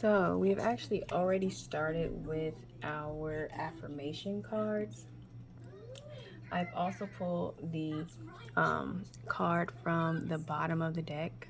So we've actually already started with our affirmation cards. I've also pulled the card from the bottom of the deck,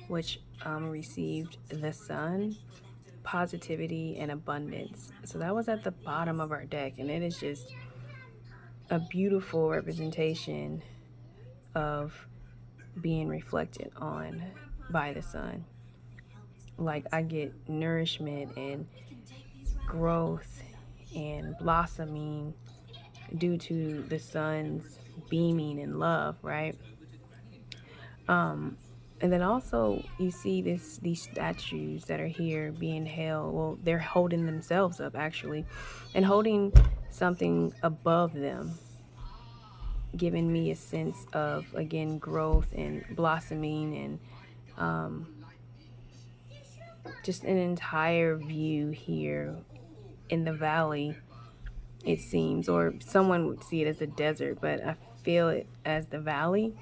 which received the sun, positivity, and abundance. So that was at the bottom of our deck, and it is just a beautiful representation of being reflected on by the sun. Like I get nourishment and growth and blossoming due to the sun's beaming in love, right? Um, and then also you see these statues that are here being held. Well, they're holding themselves up actually, and holding something above them, giving me a sense of again growth and blossoming and just an entire view here in the valley. It seems, or someone would see it as a desert, but I feel it as the valley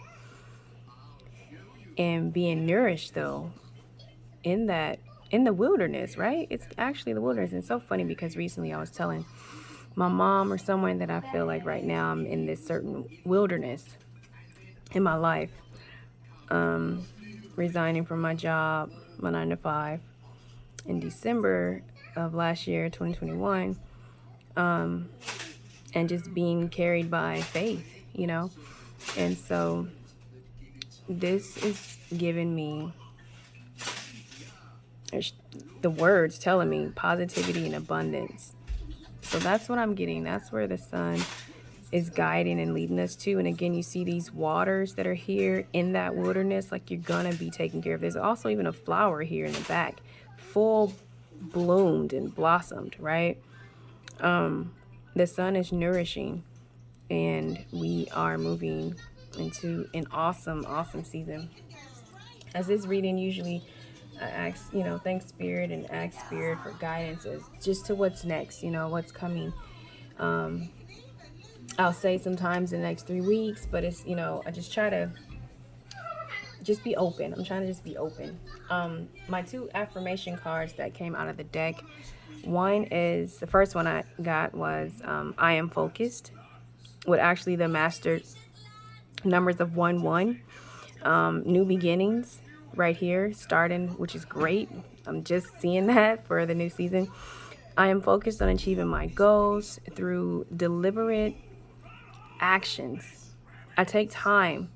and being nourished though in that in the wilderness, right? It's actually the wilderness. And it's so funny because recently I was telling my mom or someone that I feel like right now I'm in this certain wilderness in my life. Um, Resigning from my job, my 9 to 5, in December of last year, 2021, and just being carried by faith. And so this is giving me the words telling me positivity and abundance. So that's what I'm getting. That's where the sun is guiding and leading us to. And again, you see these waters that are here in that wilderness, like you're gonna be taken care of. There's also even a flower here in the back, full bloomed and blossomed, right? The sun is nourishing, and we are moving into an awesome, awesome season. As this reading usually I ask, thank Spirit and ask Spirit for guidance as just to what's next, what's coming. Um, I'll say sometimes in the next 3 weeks, but it's, I just try to just be open. I'm trying to just be open. My two affirmation cards that came out of the deck. One is the first one I got was I am focused, with actually the master numbers of 1 1. New beginnings right here, starting, which is great. I'm just seeing that for the new season. I am focused on achieving my goals through deliberate actions. I take time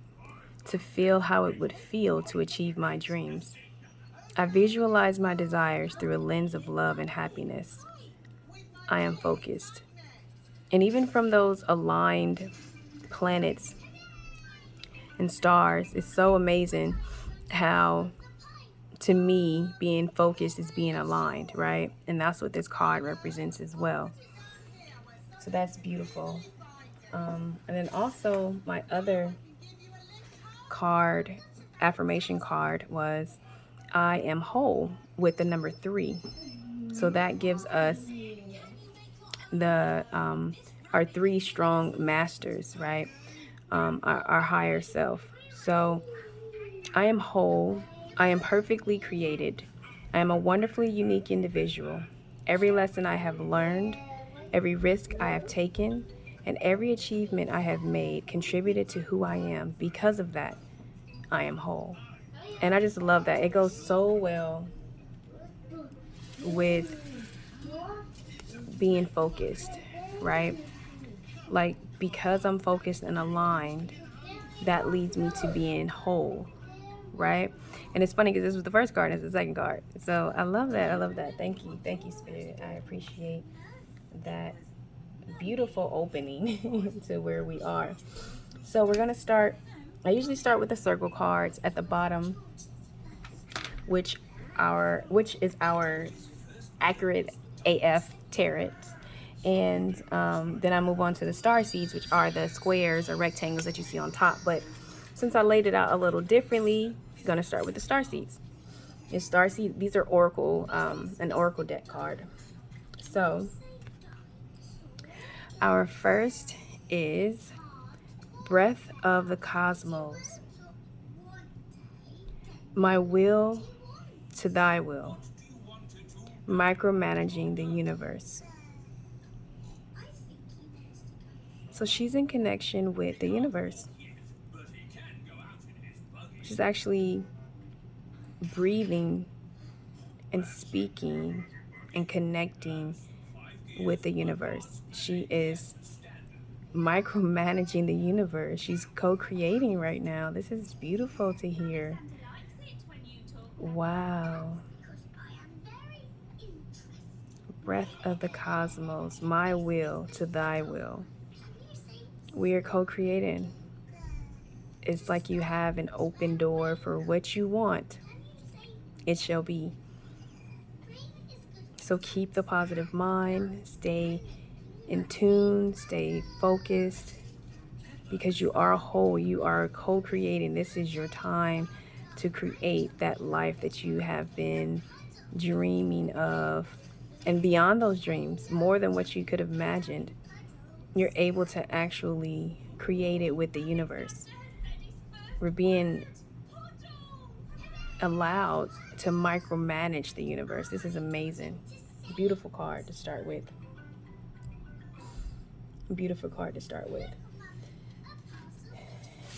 to feel how it would feel to achieve my dreams. I visualize my desires through a lens of love and happiness. I am focused. And even from those aligned planets and stars, it's so amazing how, to me, being focused is being aligned, right? And that's what this card represents as well. So that's beautiful. And then also my other card, affirmation card, was I am whole, with the number 3. So that gives us the our 3 strong masters, right? Our higher self. So I am whole. I am perfectly created. I am a wonderfully unique individual. Every lesson I have learned, every risk I have taken, and every achievement I have made contributed to who I am. Because of that, I am whole. And I just love that. It goes so well with being focused, right? Like, because I'm focused and aligned, that leads me to being whole, right? And it's funny because this was the first card and it's the second card. So I love that. I love that. Thank you. Thank you, Spirit. I appreciate that beautiful opening to where we are. So we're going to start. I usually start with the circle cards at the bottom, which is our accurate AF tarot. And then I move on to the star seeds, which are the squares or rectangles that you see on top. But since I laid it out a little differently, I'm going to start with the star seeds. And star seed, these are oracle, an oracle deck card. So our first is Breath of the Cosmos. My will to thy will. micromanaging the universe. So she's in connection with the universe. She's actually breathing and speaking and connecting with the universe. She is micromanaging the universe. She's co-creating right now. This is beautiful to hear. Wow. Breath of the cosmos, my will to thy will. We are co-creating. It's like you have an open door for what you want. It shall be. So keep the positive mind, stay in tune, stay focused, because you are whole, you are co-creating. This is your time to create that life that you have been dreaming of, and beyond those dreams, more than what you could have imagined. You're able to actually create it with the universe. We're being allowed to micromanage the universe. This is amazing. Beautiful card to start with. Beautiful card to start with.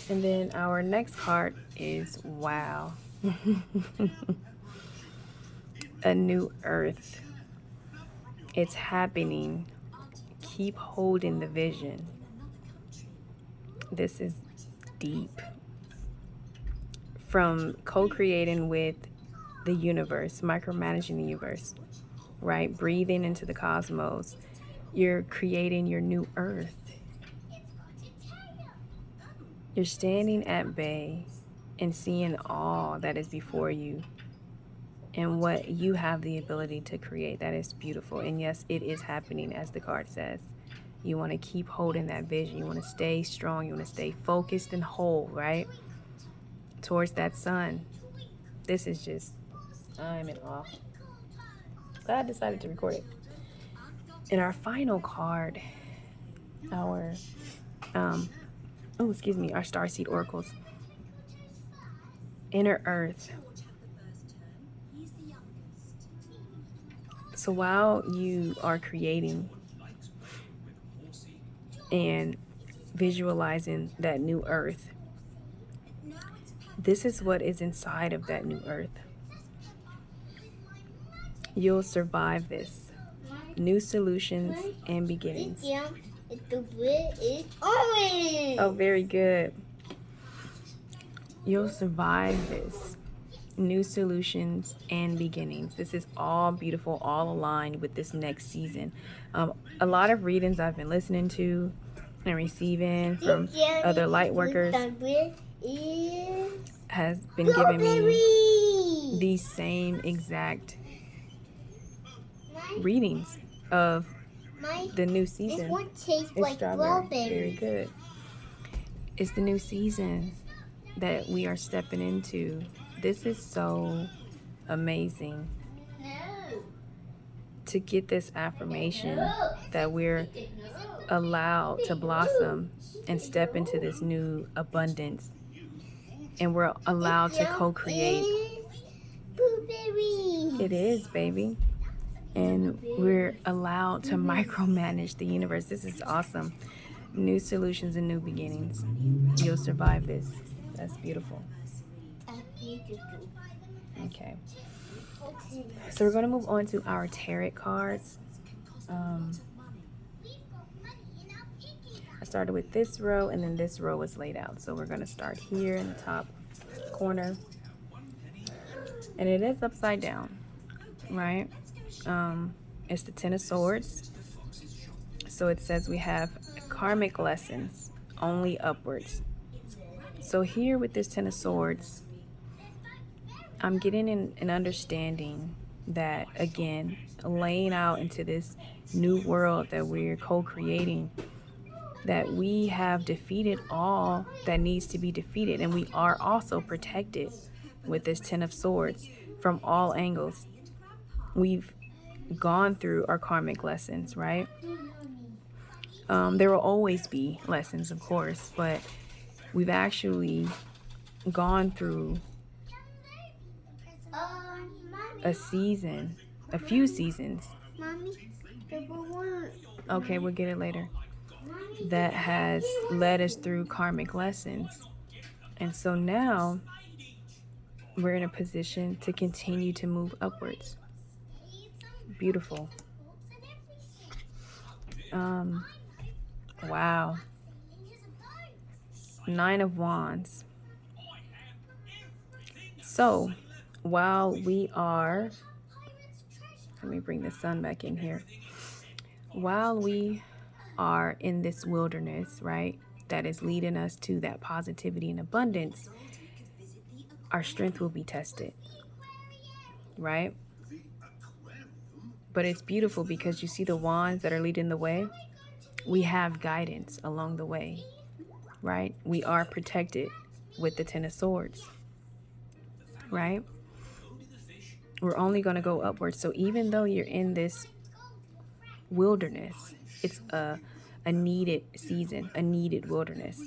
And then our next card is wow. A new earth. It's happening. Keep holding the vision. This is deep. From co-creating with the universe, micromanaging the universe, right? Breathing into the cosmos. You're creating your new earth. You're standing at bay and seeing all that is before you and what you have the ability to create. That is beautiful. And yes, it is happening, as the card says. You want to keep holding that vision. You want to stay strong. You want to stay focused and whole, right? Towards that sun. This is just, I'm in awe. Glad I decided to record it. And our final card, our, our Starseed Oracles. Inner Earth. So while you are creating and visualizing that new earth, this is what is inside of that new earth. You'll survive this. New solutions and beginnings. Oh, very good. You'll survive this. New solutions and beginnings. This is all beautiful, all aligned with this next season. A lot of readings I've been listening to and receiving from other light workers has been giving me these same exact readings of the new season. It's strawberry. Very good. It's the new season that we are stepping into. This is so amazing to get this affirmation that we're allowed to blossom and step into this new abundance, and we're allowed to co-create. It is, baby. And we're allowed to micromanage the universe. This is awesome. New solutions and new beginnings. You'll survive this. That's beautiful. Okay. So we're going to move on to our tarot cards. I started with this row, and then this row was laid out. So we're going to start here in the top corner. And it is upside down, right? It's the Ten of Swords. So it says we have karmic lessons, only upwards. So here with this Ten of Swords, I'm getting an understanding that, again, laying out into this new world that we're co-creating, that we have defeated all that needs to be defeated, and we are also protected with this Ten of Swords from all angles. We've gone through our karmic lessons, right? There will always be lessons, of course, but we've actually gone through a season a few seasons. Okay, we'll get it later. That has led us through karmic lessons. And so now we're in a position to continue to move upwards. Beautiful. Wow. Nine of Wands. So while we are, let me bring the sun back in here. While we are in this wilderness, right, that is leading us to that positivity and abundance, our strength will be tested, right? But it's beautiful because you see the wands that are leading the way. We have guidance along the way, right? We are protected with the Ten of Swords, right? We're only going to go upwards. So even though you're in this wilderness, it's a needed season, a needed wilderness.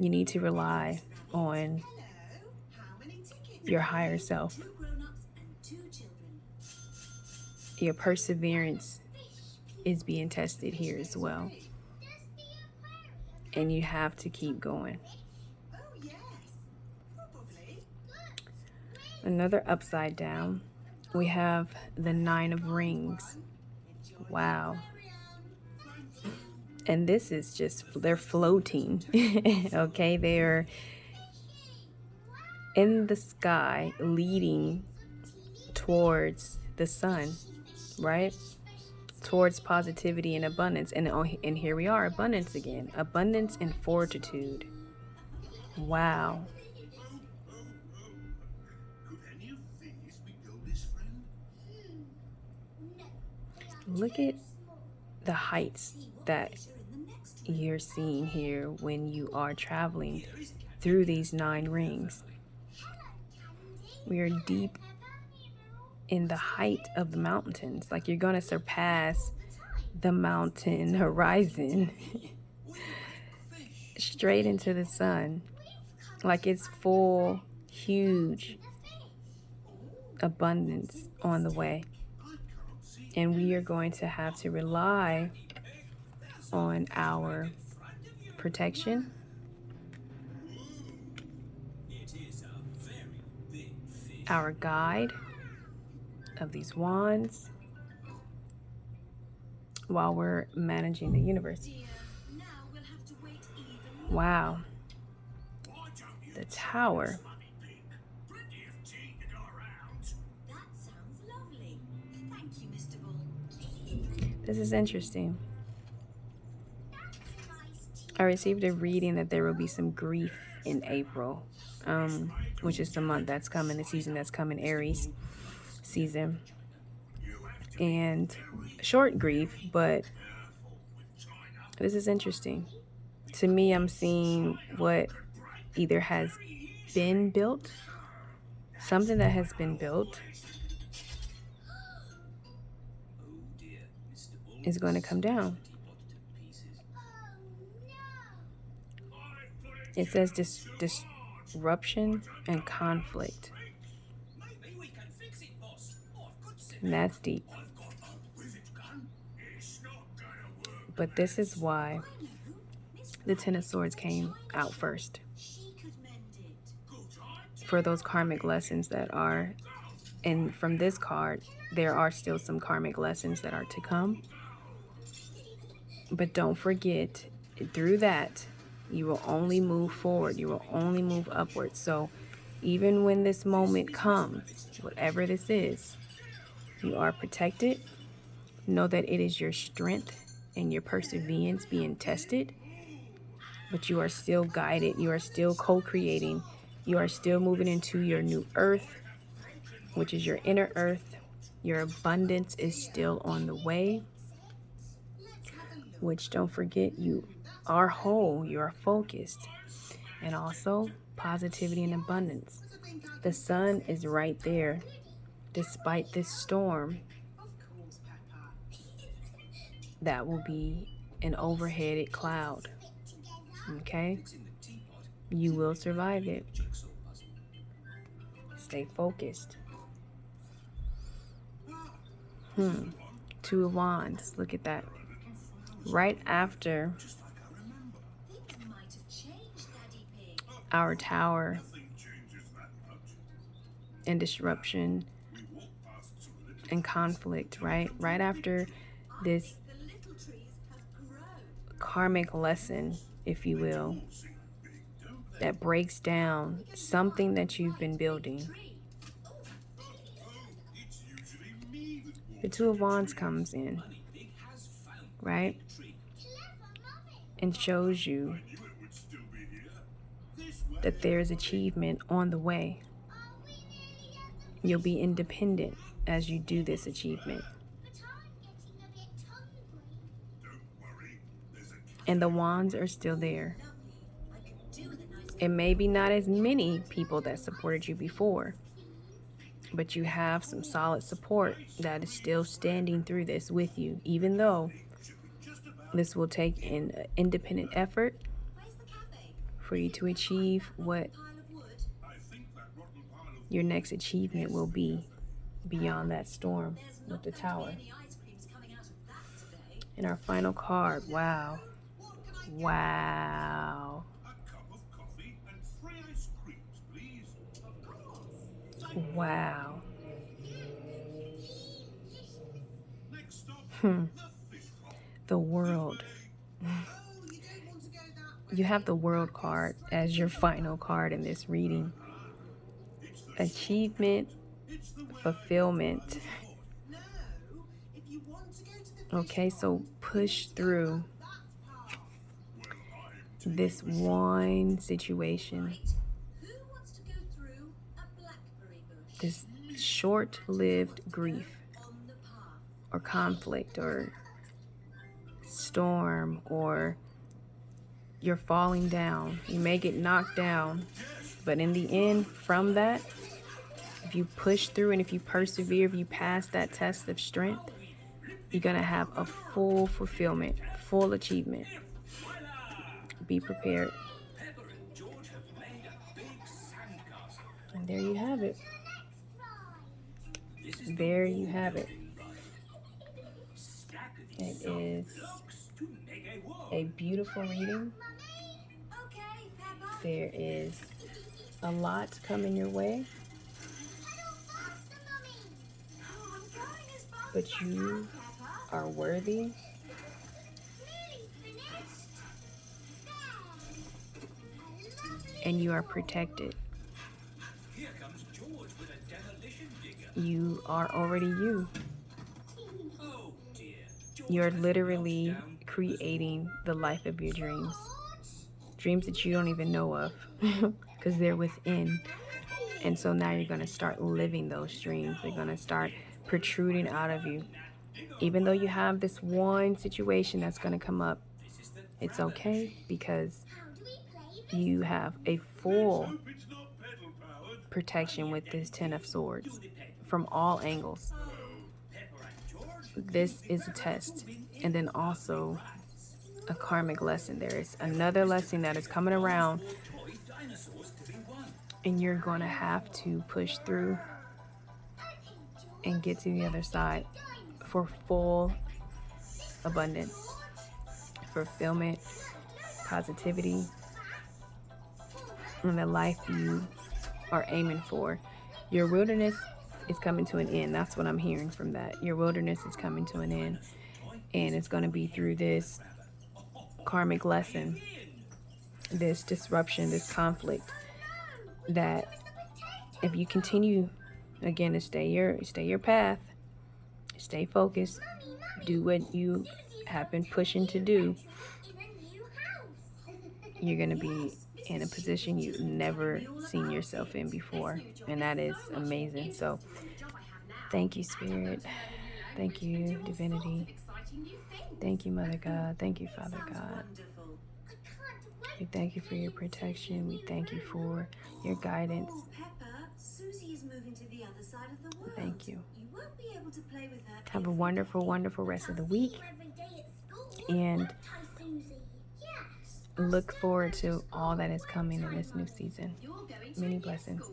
You need to rely on your higher self. Your perseverance is being tested here as well. And you have to keep going. Another upside down, we have the Nine of Rings. Wow. And this is just, they're floating. Okay, they're in the sky leading towards the sun, right? Towards positivity and abundance. And here we are, abundance again. Abundance and fortitude. Wow. Look at the heights that you're seeing here when you are traveling through these 9 rings. We are deep in the height of the mountains. Like you're going to surpass the mountain horizon straight into the sun. Like it's full, huge abundance on the way. And we are going to have to rely on our protection, our guide of these wands, while we're managing the universe. Wow. The Tower. This is interesting. I received a reading that there will be some grief in April, which is the month that's coming, the season that's coming, Aries season. And short grief, but this is interesting. To me, I'm seeing what either has been built, something that has been built is going to come down. It says disruption and conflict. And that's deep. But this is why the Ten of Swords came out first. For those karmic lessons that are, and from this card, there are still some karmic lessons that are to come. But don't forget, through that, you will only move forward. You will only move upwards. So even when this moment comes, whatever this is, you are protected. Know that it is your strength and your perseverance being tested. But you are still guided. You are still co-creating. You are still moving into your new earth, which is your inner earth. Your abundance is still on the way. Which, don't forget, you are whole, you are focused, and also positivity and abundance. The sun is right there despite this storm. That will be an overheaded cloud. Okay? You will survive it. Stay focused. Two of Wands. Look at that. Right after our Tower and disruption and conflict, right? Right after this karmic lesson, if you will, that breaks down something that you've been building. The Two of Wands comes in, right? And shows you that there's achievement on the way. You'll be independent as you do this achievement. And the wands are still there. It may be not as many people that supported you before, but you have some solid support that is still standing through this with you, even though this will take an independent effort for you to achieve what your next achievement will be beyond that storm with the Tower. And our final card, wow. Wow. Wow. The World. You have the World card as your final card in this reading. Achievement, fulfillment. Okay, so push through this one situation, this short-lived grief or conflict or storm, or you're falling down. You may get knocked down, but in the end, from that, if you push through and if you persevere, if you pass that test of strength, you're going to have a full fulfillment, full achievement. Be prepared. And there you have it. There you have it. It is a beautiful reading. There is a lot coming your way, but you are worthy. And you are protected. You are already you. You're literally creating the life of your dreams. Dreams that you don't even know of because they're within. And so now you're going to start living those dreams. They're going to start protruding out of you. Even though you have this one situation that's going to come up, it's okay because you have a full protection with this Ten of Swords from all angles. This is a test, and then also a karmic lesson. There is another lesson that is coming around, and you're going to have to push through and get to the other side for full abundance, fulfillment, positivity, and the life you are aiming for. Your wilderness is coming to an end. That's what I'm hearing from that. Your wilderness is coming to an end, and it's going to be through this karmic lesson, this disruption, this conflict, that if you continue again to stay your path, stay focused, do what you have been pushing to do, you're going to be in a position you've never seen yourself in before, and that is amazing. So thank you, Spirit. Thank you, Divinity. Thank you, Mother God. Thank you, Father God. We thank you for your protection. We thank you for your guidance. Thank you. Have a wonderful, wonderful rest of the week. And look forward to all that is coming in this new season. Many blessings.